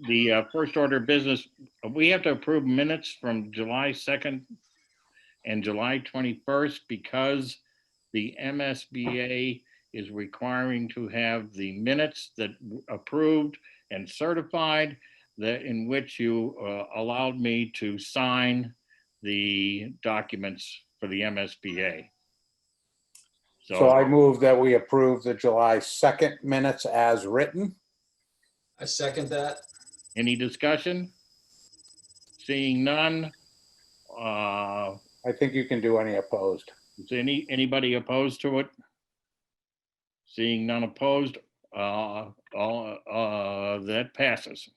the first order of business, we have to approve minutes from July 2nd and July 21st because the MSBA is requiring to have the minutes that approved and certified that in which you allowed me to sign the documents for the MSBA. So I move that we approve the July 2nd minutes as written. I second that. Any discussion? Seeing none. I think you can do any opposed. Is anybody opposed to it? Seeing none opposed, that passes.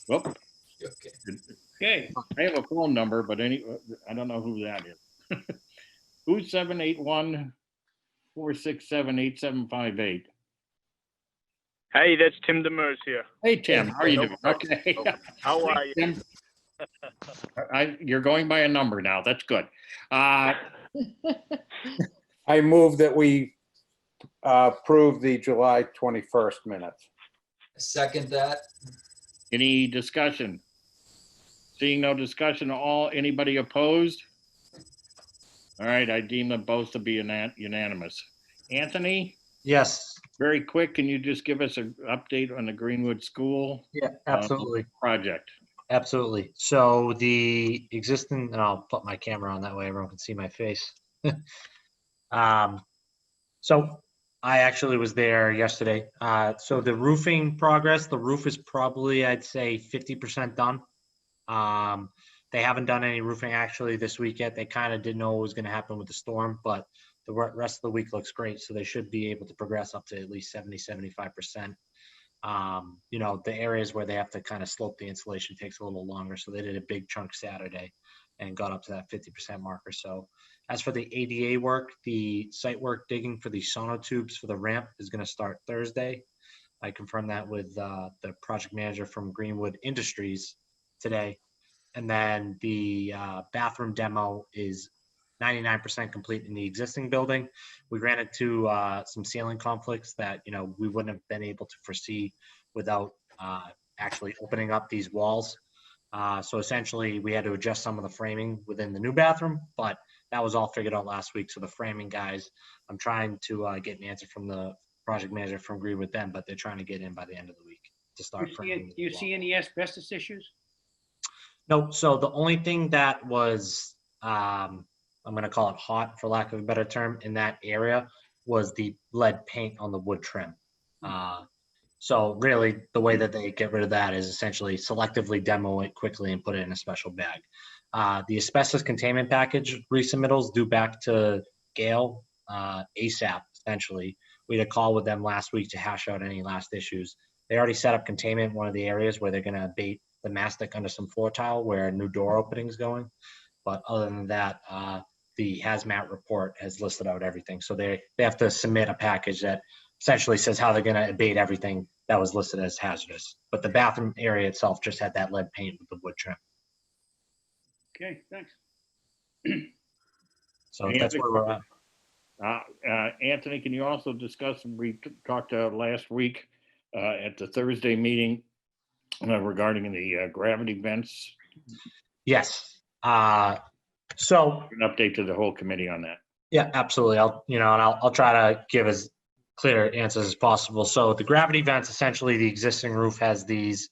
Whoop. Okay. Okay, I have a phone number, but I don't know who that is. Who's 781-467-8758? Hey, that's Tim Demers here. Hey, Tim, how are you doing? Okay. How are you? Tim, you're going by a number now. That's good. I move that we approve the July 21st minutes. I second that. Any discussion? Seeing no discussion, anybody opposed? All right, I deem them both to be unanimous. Anthony, Yes. very quick, can you just give us an update on the Greenwood School Yeah, absolutely. project? Absolutely. So the existing, and I'll put my camera on that way everyone can see my face. So I actually was there yesterday. So the roofing progress, the roof is probably, I'd say 50% done. They haven't done any roofing actually this week yet. They kind of didn't know what was going to happen with the storm, but the rest of the week looks great. So they should be able to progress up to at least 70-75%. You know, the areas where they have to kind of slope the insulation takes a little longer. So they did a big chunk Saturday and got up to that 50% marker. So as for the ADA work, the site work digging for the sonotubes for the ramp is going to start Thursday. I confirmed that with the project manager from Greenwood Industries today. And then the bathroom demo is 99% complete in the existing building. We ran into some ceiling conflicts that, you know, we wouldn't have been able to foresee without actually opening up these walls. So essentially we had to adjust some of the framing within the new bathroom, but that was all figured out last week. So the framing guys, I'm trying to get an answer from the project manager from Greenwood with them, but they're trying to get in by the end of the week to start. Do you see any asbestos issues? No. So the only thing that was, I'm going to call it hot for lack of a better term, in that area was the lead paint on the wood trim. So really the way that they get rid of that is essentially selectively demo it quickly and put it in a special bag. The asbestos containment package resubmittals due back to Gale ASAP, essentially. We had a call with them last week to hash out any last issues. They already set up containment in one of the areas where they're going to abate the mastic under some floor tile where a new door opening is going. But other than that, the hazmat report has listed out everything. So they have to submit a package that essentially says how they're going to abate everything that was listed as hazardous. But the bathroom area itself just had that lead paint with the wood trim. Okay, thanks. So that's where we're at. Anthony, can you also discuss, we talked last week at the Thursday meeting regarding the gravity vents? Yes. So an update to the whole committee on that. Yeah, absolutely. I'll try to give as clear answers as possible. So the gravity vents, essentially the existing roof has these,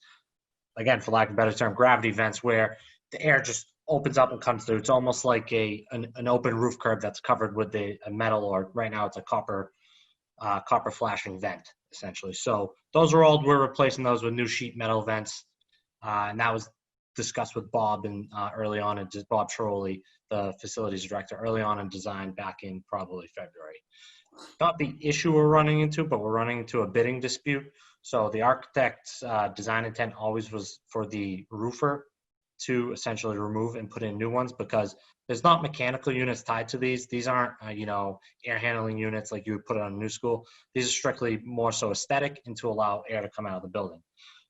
again, for lack of a better term, gravity vents where the air just opens up and comes through. It's almost like an open roof curb that's covered with a metal, or right now it's a copper flashing vent, essentially. So those are old. We're replacing those with new sheet metal vents. And that was discussed with Bob and early on, and just Bob Trolley, the facilities director, early on in design back in probably February. Not the issue we're running into, but we're running into a bidding dispute. So the architect's design intent always was for the roofer to essentially remove and put in new ones, because there's not mechanical units tied to these. These aren't, air handling units like you would put on a new school. These are strictly more so aesthetic and to allow air to come out of the building.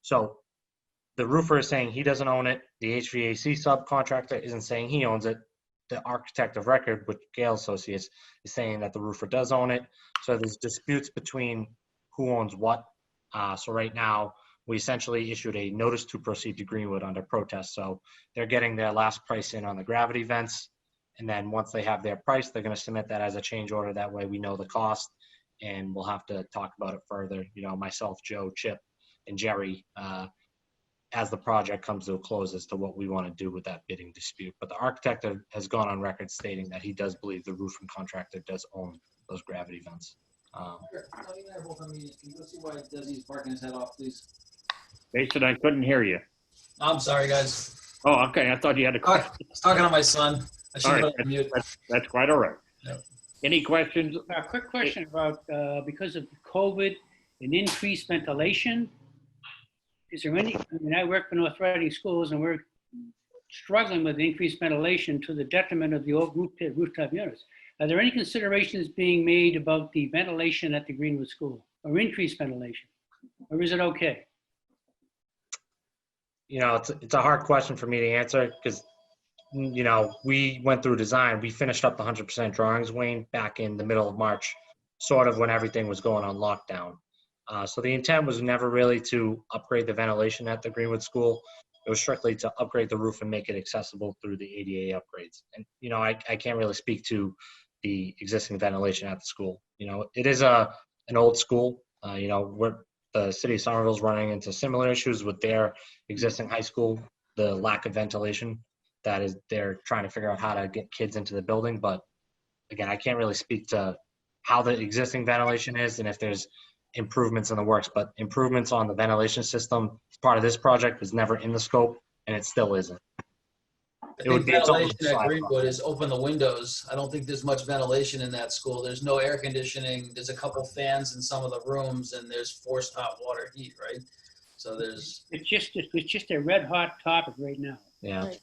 So the roofer is saying he doesn't own it. The HVAC subcontractor isn't saying he owns it. The architect of record, with Gale Associates, is saying that the roofer does own it. So there's disputes between who owns what. So right now we essentially issued a notice to proceed to Greenwood under protest. So they're getting their last price in on the gravity vents. And then once they have their price, they're going to submit that as a change order. That way we know the cost, and we'll have to talk about it further. You know, myself, Joe, Chip, and Jerry, as the project comes to a close as to what we want to do with that bidding dispute. But the architect has gone on record stating that he does believe the roofing contractor does own those gravity vents. No, you and I are both on mute. Can you go see why Desi's barking his head off, please? Jason, I couldn't hear you. I'm sorry, guys. Oh, okay. I thought you had a I question. was talking to my son. I should All have right. been on mute. That's quite all right. Yep. Any questions? A quick question about, because of COVID and increased ventilation, is there any, I mean, I work in North Reading schools and we're struggling with increased ventilation to the detriment of the old rooftop units. Are there any considerations being made about the ventilation at the Greenwood School or increased ventilation? Or is it okay? You know, it's a hard question for me to answer because, you know, we went through design. We finished up the 100% drawings, Wayne, back in the middle of March, sort of when everything was going on lockdown. So the intent was never really to upgrade the ventilation at the Greenwood School. It was strictly to upgrade the roof and make it accessible through the ADA upgrades. And, you know, I can't really speak to the existing ventilation at the school. You know, it is an old school. You know, the city of Somerville is running into similar issues with their existing high school, the lack of ventilation. That is, they're trying to figure out how to get kids into the building. But again, I can't really speak to how the existing ventilation is and if there's improvements in the works. But improvements on the ventilation system as part of this project was never in the scope, and it still isn't. I It would think be its own ventilation at side Greenwood is open the windows. I don't think there's much ventilation in that school. There's no air conditioning. There's a couple fans in some of the rooms, and there's forced hot water heat, right? So there's. It's just a red hot topic right now. Yeah. Right.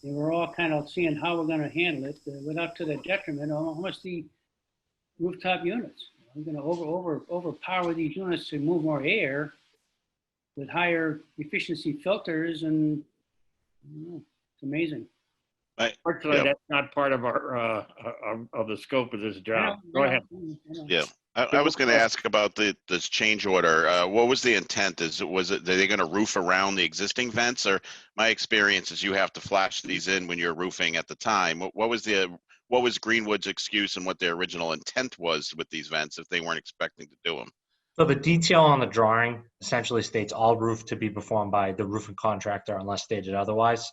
And we're all kind of seeing how we're going to handle it without to the detriment of almost the rooftop units. We're going to overpower these units to move more air with higher efficiency filters, and I don't know, it's amazing. Fortunately, that's not part of our of the scope of this job. Go ahead. Yeah. I was going to ask about this change order. What was the intent? Are they going to roof around the existing vents? Or my experience is you have to flash these in when you're roofing at the time. What was Greenwood's excuse and what their original intent was with these vents if they weren't expecting to do them? So the detail on the drawing essentially states all roof to be performed by the roofing contractor unless stated otherwise.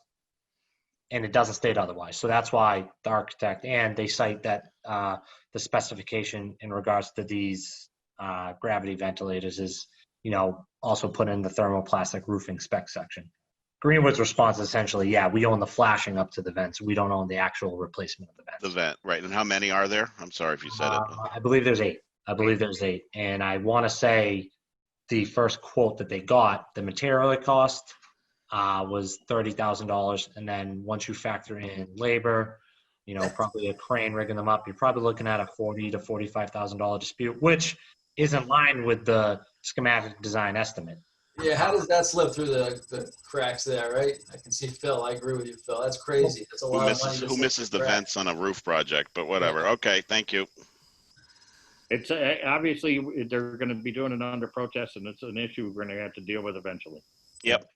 And it doesn't state otherwise. So that's why the architect, and they cite that the specification in regards to these gravity ventilators is, you know, also put in the thermoplastic roofing spec section. Greenwood's response is essentially, yeah, we own the flashing up to the vents. We don't own the actual replacement of the vents. The vent, right. And how many are there? I'm sorry if you said it. I believe there's 8. And I want to say the first quote that they got, the material it cost was $30,000. And then once you factor in labor, you know, probably a crane rigging them up, you're probably looking at a $40,000 to $45,000 dispute, which is in line with the schematic design estimate. Yeah, how does that slip through the cracks there, right? I can see Phil. I agree with you, Phil. That's crazy. That's a lot of money. Who misses the vents on a roof project? But whatever. Okay, thank you. It's obviously they're going to be doing it under protest, and it's an issue we're going to have to deal with eventually. Yep.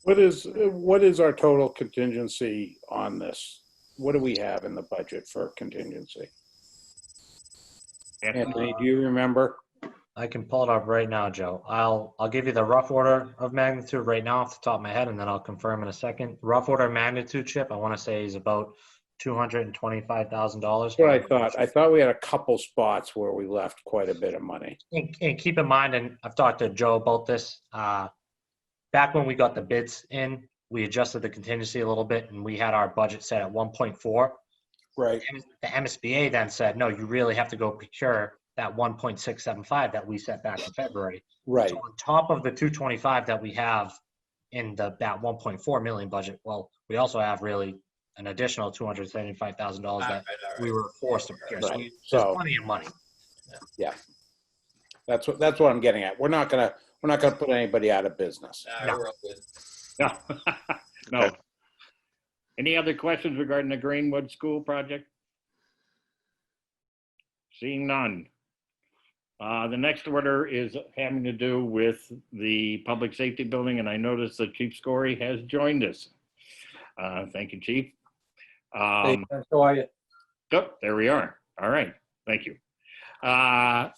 What is our total contingency on this? What do we have in the budget for contingency? Anthony, do you remember? I can pull it up right now, Joe. I'll give you the rough order of magnitude right now off the top of my head, and then I'll confirm in a second. Rough order of magnitude, Chip, I want to say is about $225,000. That's what I thought. I thought we had a couple spots where we left quite a bit of money. And keep in mind, and I've talked to Joe about this, back when we got the bids in, we adjusted the contingency a little bit, and we had our budget set at 1.4. Right. The MSBA then said, no, you really have to go procure that 1.675 that we set back in February. Right. So on top of the 225 that we have in that 1.4 million budget, well, we also have really an additional $275,000 that we were forced to procure. Right. So there's plenty of money. Yeah. That's what I'm getting at. We're not gonna put anybody out of business. No. We're all good. No. No. Okay. Any other questions regarding the Greenwood School project? Seeing none. The next order is having to do with the public safety building, and I noticed that Chief Scory has joined us. Thank you, Chief. Hey, how are you? Oh, there we are. All right, thank you. As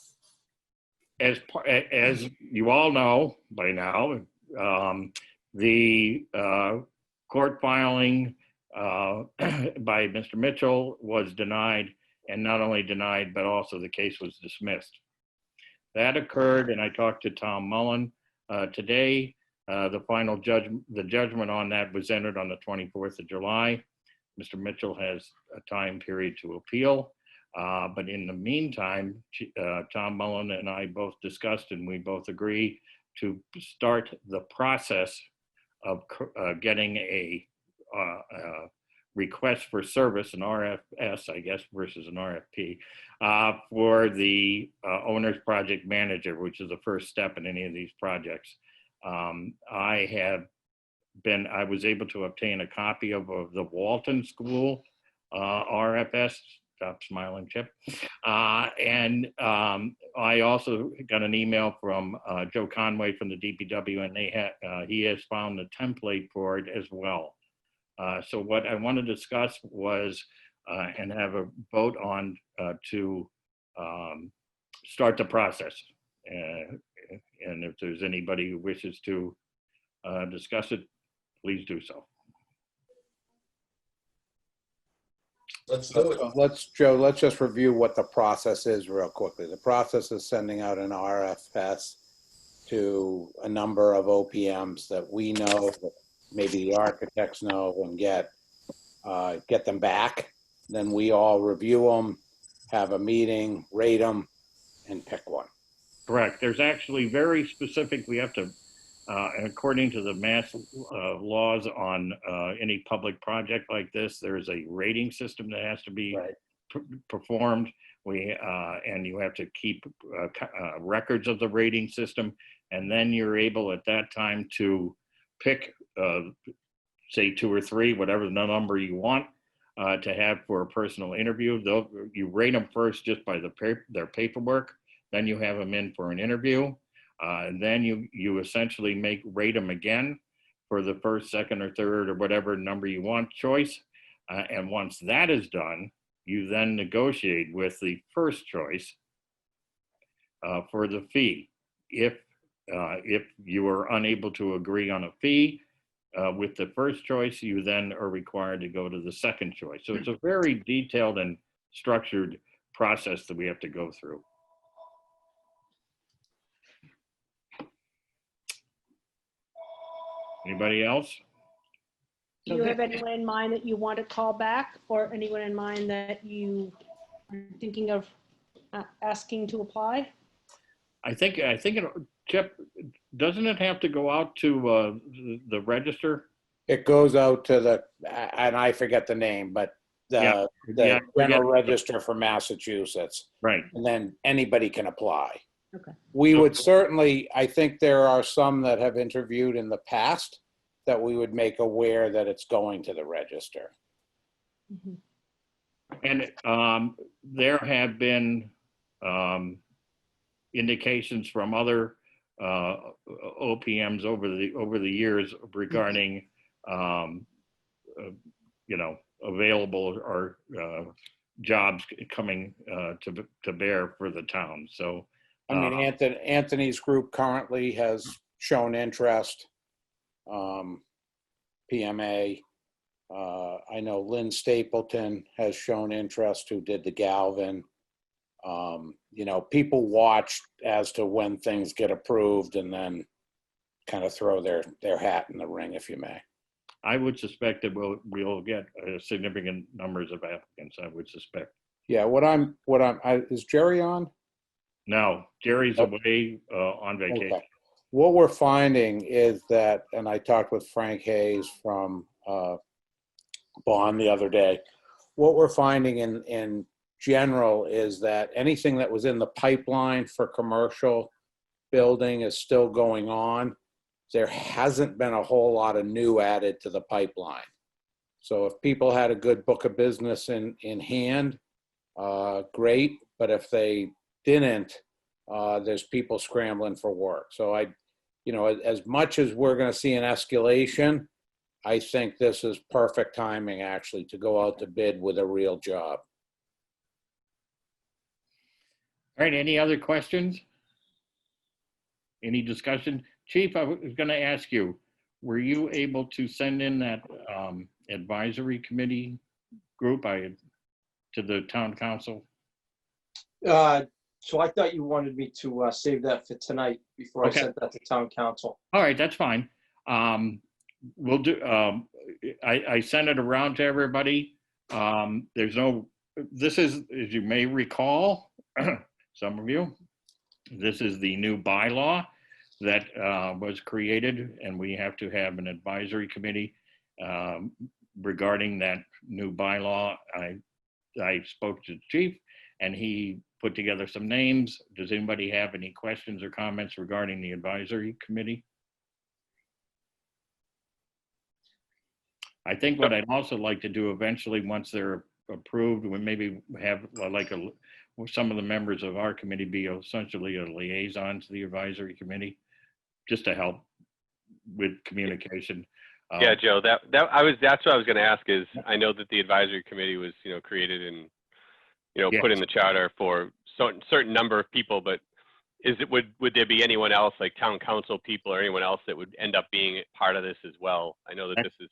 you all know by now, the court filing by Mr. Mitchell was denied, and not only denied, but also the case was dismissed. That occurred, and I talked to Tom Mullen today. The final judgment on that was entered on the 24th of July. Mr. Mitchell has a time period to appeal. But in the meantime, Tom Mullen and I both discussed, and we both agree to start the process of getting a request for service, an RFS, I guess, versus an RFP, for the owner's project manager, which is the first step in any of these projects. I was able to obtain a copy of the Walton School RFS. Stop smiling, Chip. And I also got an email from Joe Conway from the DPW, and he has found a template for it as well. So what I want to discuss was and have a vote on to start the process. And if there's anybody who wishes to discuss it, please do so. Let's do it. Joe, let's just review what the process is real quickly. The process is sending out an RFS to a number of OPMs that we know, that maybe the architects know, and get them back. Then we all review them, have a meeting, rate them, and pick one. Correct. There's actually very specific, we have to, and according to the mass laws on any public project like this, there's a rating system that has to be performed. And you have to keep records of the rating system. And then you're able at that time to pick, say 2 or 3, whatever the number you want to have for a personal interview. You rate them first just by their paperwork. Then you have them in for an interview. And then you essentially rate them again for the first, second, or third, or whatever number you want choice. And once that is done, you then negotiate with the first choice for the fee. If you are unable to agree on a fee with the first choice, you then are required to go to the second choice. So it's a very detailed and structured process that we have to go through. Anybody else? Do you have anyone in mind that you want to call back, or anyone in mind that you are thinking of asking to apply? I think Chip, doesn't it have to go out to the register? It goes out to and I forget the name, but the General Register for Massachusetts. Right. And then anybody can apply. Okay. We would certainly, I think there are some that have interviewed in the past that we would make aware that it's going to the register. Mm-hmm. And there have been indications from other OPMs over the years regarding available or jobs coming to bear for the town. So I mean, Anthony's group currently has shown interest. PMA. I know Lynn Stapleton has shown interest, who did the Galvin. People watch as to when things get approved and then kind of throw their hat in the ring, if you may. I would suspect that we'll get significant numbers of applicants. I would suspect. Yeah. Is Jerry on? No, Jerry's away on vacation. Okay. What we're finding is that, and I talked with Frank Hayes from Bond the other day, what we're finding in general is that anything that was in the pipeline for commercial building is still going on. There hasn't been a whole lot of new added to the pipeline. So if people had a good book of business in hand, great. But if they didn't, there's people scrambling for work. So as much as we're going to see an escalation, I think this is perfect timing actually to go out to bid with a real job. All right, any other questions? Any discussion? Chief, I was going to ask you, were you able to send in that advisory committee group to the town council? So I thought you wanted me to save that for tonight before Okay. I sent that to town council. All right, that's fine. We'll do, I sent it around to everybody. This is, as you may recall, some of you, this is the new bylaw that was created, and we have to have an advisory committee regarding that new bylaw. I spoke to the chief and he put together some names. Does anybody have any questions or comments regarding the advisory committee? I think what I'd also like to do eventually, once they're approved, we maybe have some of the members of our committee be essentially a liaison to the advisory committee, just to help with communication. Yeah, Joe, that's what I was going to ask is, I know that the advisory committee was, created and, Yes. put in the charter for certain number of people, but would there be anyone else, like town council people or anyone else that would end up being part of this as well? I know that this is,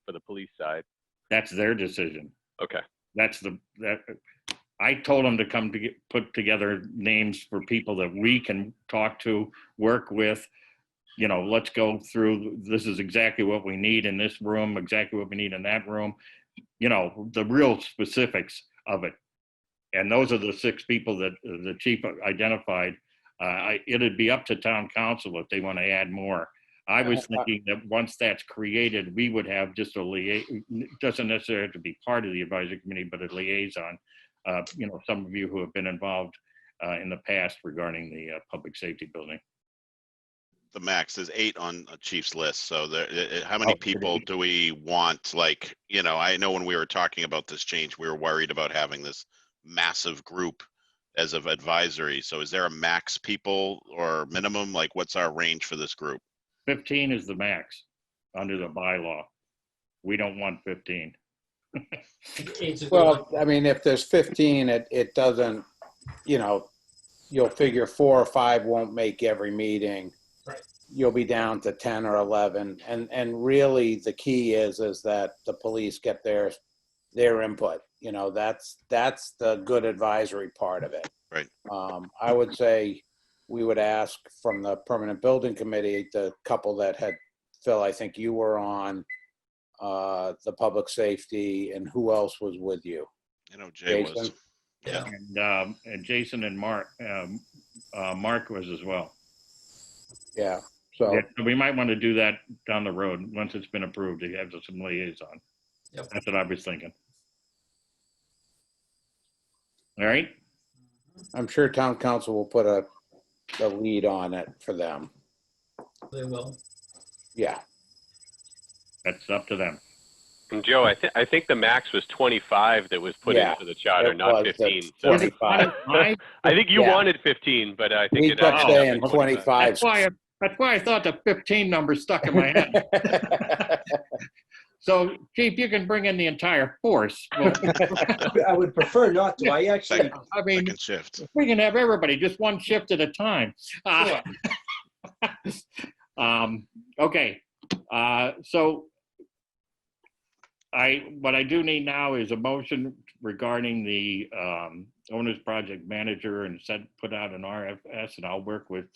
for the police side. That's their decision. Okay. I told them to come to put together names for people that we can talk to, work with. Let's go through, this is exactly what we need in this room, exactly what we need in that room, the real specifics of it. And those are the 6 people that the chief identified. It'd be up to town council if they want to add more. I was thinking that once that's created, we would have just a liaison. Doesn't necessarily have to be part of the advisory committee, but a liaison. Some of you who have been involved in the past regarding the public safety building. The max is 8 on a chief's list. So how many people do we want? I know when we were talking about this change, we were worried about having this massive group as of advisory. So is there a max people or minimum? What's our range for this group? 15 is the max under the bylaw. We don't want 15. Well, I mean, if there's 15, it doesn't, you'll figure 4 or 5 won't make every meeting. Right. You'll be down to 10 or 11. And really the key is that the police get their input. That's the good advisory part of it. Right. I would say we would ask from the permanent building committee, the couple that had, Phil, I think you were on, the public safety, and who else was with you? Jay Jason? was. Yeah. And Jason and Mark was as well. Yeah. So Yeah, we might want to do that down the road once it's been approved. To have some liaison. Yep. That's what I was thinking. All right. I'm sure town council will put a lead on it for them. They will. Yeah. That's up to them. And Joe, I think the max was 25 that was put Yeah, into the charter, it not was, 15. that's So 25. I think you Yeah. wanted 15, but I think We it kept ended up saying at 25. That's why I thought the 15 number stuck in my head. So, Chief, you can bring in the entire force. Well, I would prefer not to. I actually, I mean, Second shift. we can have everybody just one shift at a time. Okay. So what I do need now is a motion regarding the owner's project manager and put out an RFS, and I'll work with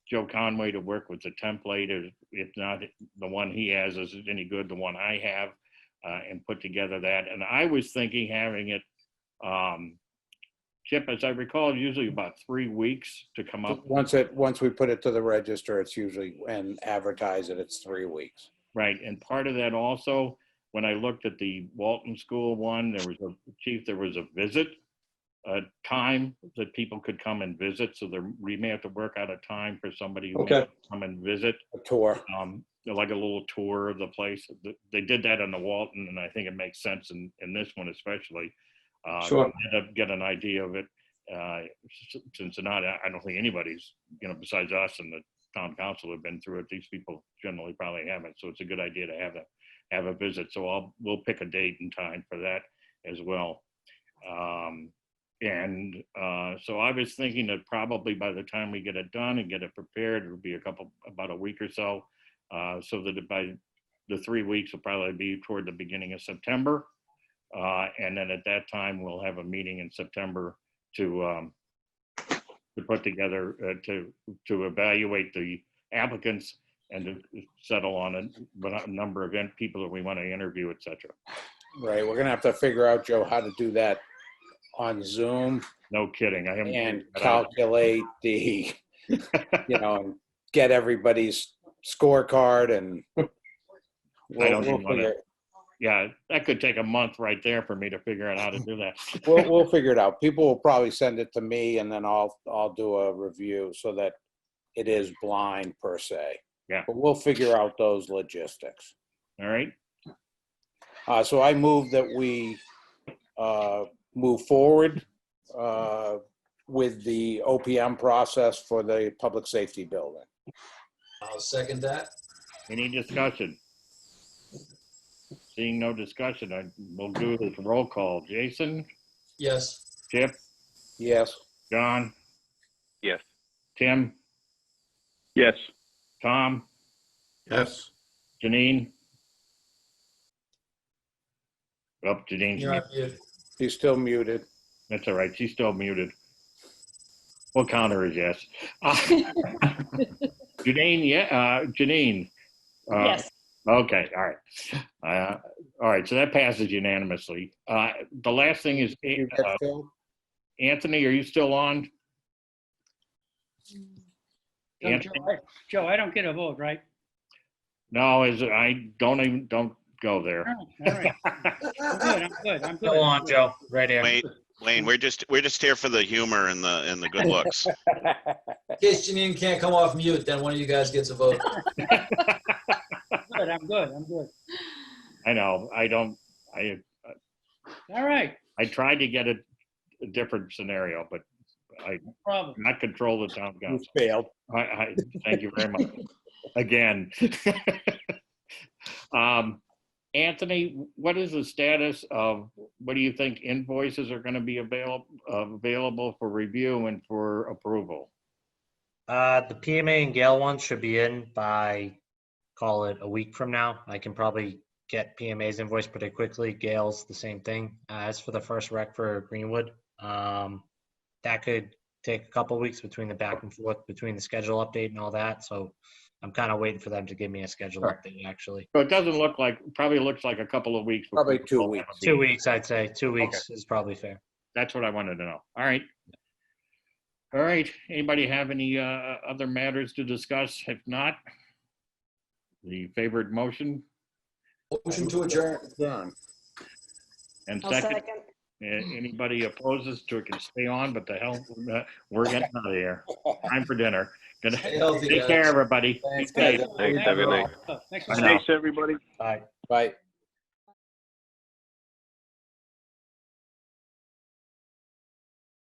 Joe Conway to work with the template. If not, the one he has isn't any good, the one I have, and put together that. And I was thinking having it, Chip, as I recall, usually about 3 weeks to come up. Once we put it to the register, it's usually, and advertise it, it's 3 weeks. Right, and part of that also, when I looked at the Walton School one, there was a visit time that people could come and visit. So we may have to work out a time for somebody who may come and visit. A tour. Like a little tour of the place. They did that on the Walton, and I think it makes sense in this one especially. Sure. Get an idea of it. Since they're not, I don't think anybody's, besides us and the town council have been through it. These people generally probably haven't. So it's a good idea to have a visit. So we'll pick a date and time for that as well. So I was thinking that probably by the time we get it done and get it prepared, it'll be about a week or so. So that by the 3 weeks will probably be toward the beginning of September. And then at that time, we'll have a meeting in September to put together, to evaluate the applicants and to settle on a number of people that we want to interview, et cetera. Right, we're gonna have to figure out, Joe, how to do that on Zoom No kidding. I haven't. and calculate the, and get everybody's scorecard and. I don't we'll even want figure- to. Yeah, that could take a month right there for me to figure out how to do that. We'll figure it out. People will probably send it to me and then I'll do a review so that it is blind per se. Yeah. But we'll figure out those logistics. All right. So I move that we move forward with the OPM process for the public safety building. I'll second that. Any discussion? Seeing no discussion, we'll do this roll call. Jason, Yes. Chip, Yes. John, Yes. Tim, Yes. Tom, Yes. Janine. Oh, Janine's You're muted. on mute. He's still muted. That's all right. She's still muted. We'll count her as yes. Janine, yeah, Janine. Yes. Okay, all right. All right, so that passes unanimously. The last thing is, You get Phil? Anthony, are you still on? Joe, I don't get a vote, right? No, I don't go there. Oh, all right. I'm good. Go on, Joe, right here. Wayne, we're just here for the humor and the good looks. In case Janine can't come off mute, then one of you guys gets a vote. I'm good. I know, All right, I tried to get a different scenario, but I no problem. not control the town You council. failed. I thank you very much. Again. Anthony, what is the status of, what do you think invoices are going to be available for review and for approval? The PMA and Gale ones should be in by, call it a week from now. I can probably get PMA's invoice pretty quickly. Gale's the same thing. As for the first rec for Greenwood, that could take a couple weeks between the back and forth between the schedule update and all that. So I'm kind of waiting for them to give me a schedule update, actually. So it doesn't look like, probably looks like a couple of weeks. Probably before 2 we'll weeks. have a 2 meeting. weeks, I'd say. 2 weeks is probably fair. That's what I wanted to know. All right. All right. Anybody have any other matters to discuss? If not, the favored motion Motion to adjourn. Done. and I'll second. second. Anybody opposes to it can stay on, but the hell, we're getting out of here. Time for dinner. Good. Stay healthy, Take guys. care, everybody. Thanks, Be safe. guys. Thanks, have a good night. Thanks I for know. Thanks, everybody. Bye. Bye.